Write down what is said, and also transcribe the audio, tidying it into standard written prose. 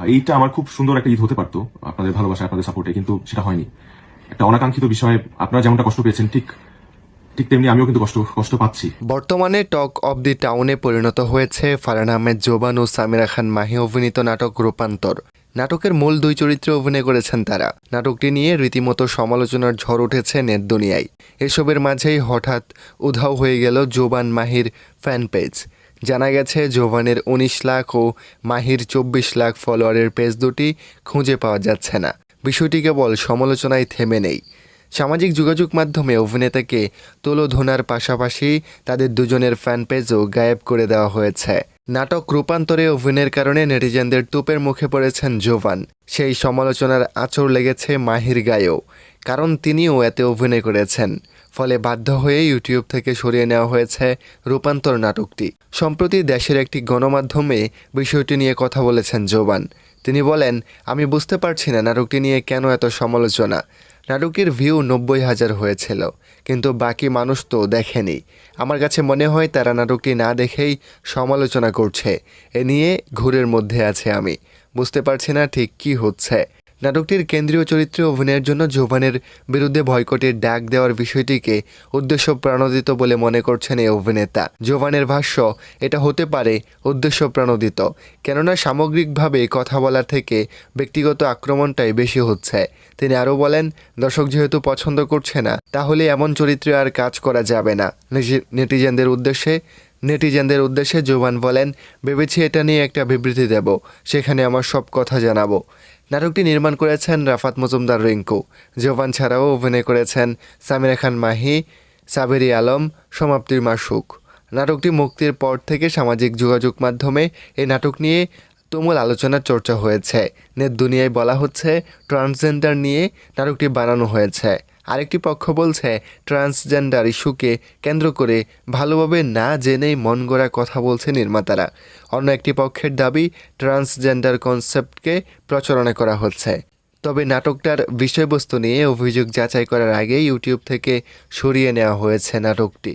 এইটা আমার খুব সুন্দর একটা ঈদ হতে পারতো আপনাদের ভালোবাসা, আপনাদের সাপোর্টে, কিন্তু সেটা হয়নি। একটা অনাকাঙ্ক্ষিত বিষয়ে আপনারা যেমনটা কষ্ট পেয়েছেন, ঠিক ঠিক তেমনি আমিও কিন্তু কষ্ট পাচ্ছি। বর্তমানে টক অব দি টাউনে পরিণত হয়েছে ফারহান আহমেদ জোবান ও সামিরা খান মাহি অভিনীত নাটক রূপান্তর। নাটকের মূল দুই চরিত্রে অভিনয় করেছেন তারা। নাটকটি নিয়ে রীতিমতো সমালোচনার ঝড় উঠেছে নেট দুনিয়ায়। এসবের মাঝেই হঠাৎ উধাও হয়ে গেল জোবান মাহির ফ্যান পেজ। জানা গেছে জোবানের ১৯ লাখ ও মাহির ২৪ লাখ ফলোয়ারের পেজ দুটি খুঁজে পাওয়া যাচ্ছে না। বিষয়টি কেবল সমালোচনায় থেমে নেই। সামাজিক যোগাযোগ মাধ্যমে অভিনেতাকে তুলোধনার পাশাপাশি তাদের দুজনের ফ্যান পেজও গায়েব করে দেওয়া হয়েছে। নাটক রূপান্তরে অভিনয়ের কারণে নেটিজেনদের তোপের মুখে পড়েছেন জোবান। সেই সমালোচনার আঁচড় লেগেছে মাহির গায়েও, কারণ তিনিও এতে অভিনয় করেছেন। ফলে বাধ্য হয়ে ইউটিউব থেকে সরিয়ে নেওয়া হয়েছে রূপান্তর নাটকটি। সম্প্রতি দেশের একটি গণমাধ্যমে বিষয়টি নিয়ে কথা বলেছেন জোবান। তিনি বলেন, আমি বুঝতে পারছি না নাটকটি নিয়ে কেন এত সমালোচনা। নাটকটির ভিউ ৯০,০০০ হয়েছিল, কিন্তু বাকি মানুষ তো দেখেনি। আমার কাছে মনে হয় তারা নাটকটি না দেখেই সমালোচনা করছে। এ নিয়ে ঘোরের মধ্যে আছে আমি, বুঝতে পারছি না ঠিক কী হচ্ছে। নাটকটির কেন্দ্রীয় চরিত্রে অভিনয়ের জন্য জোবানের বিরুদ্ধে বয়কটের ডাক দেওয়ার বিষয়টিকে উদ্দেশ্য প্রণোদিত বলে মনে করছেন এই অভিনেতা। জোবানের ভাষ্য, এটা হতে পারে উদ্দেশ্য প্রণোদিত, কেননা সামগ্রিকভাবে কথা বলার থেকে ব্যক্তিগত আক্রমণটাই বেশি হচ্ছে। তিনি আরও বলেন, দর্শক যেহেতু পছন্দ করছে না, তাহলে এমন চরিত্রে আর কাজ করা যাবে না। নেটিজেনদের উদ্দেশ্যে জোবান বলেন, ভেবেছি এটা নিয়ে একটা বিবৃতি দেব, সেখানে আমার সব কথা জানাবো। নাটকটি নির্মাণ করেছেন রাফাত মজুমদার রিঙ্কু। জোবান ছাড়াও অভিনয় করেছেন সামিরা খান মাহি, সাবেরি আলম, সমাপ্তির মাসুক। নাটকটি মুক্তির পর থেকে সামাজিক যোগাযোগ মাধ্যমে এই নাটক নিয়ে তুমুল আলোচনার চর্চা হয়েছে। নেট দুনিয়ায় বলা হচ্ছে ট্রান্সজেন্ডার নিয়ে নাটকটি বানানো হয়েছে। আরেকটি পক্ষ বলছে ট্রান্সজেন্ডার ইস্যুকে কেন্দ্র করে ভালোভাবে না জেনেই মন গড়া কথা বলছে নির্মাতারা। অন্য একটি পক্ষের দাবি ট্রান্সজেন্ডার কনসেপ্টকে প্রচারণা করা হচ্ছে। তবে নাটকটার বিষয়বস্তু নিয়ে অভিযোগ যাচাই করার আগেই ইউটিউব থেকে সরিয়ে নেওয়া হয়েছে নাটকটি।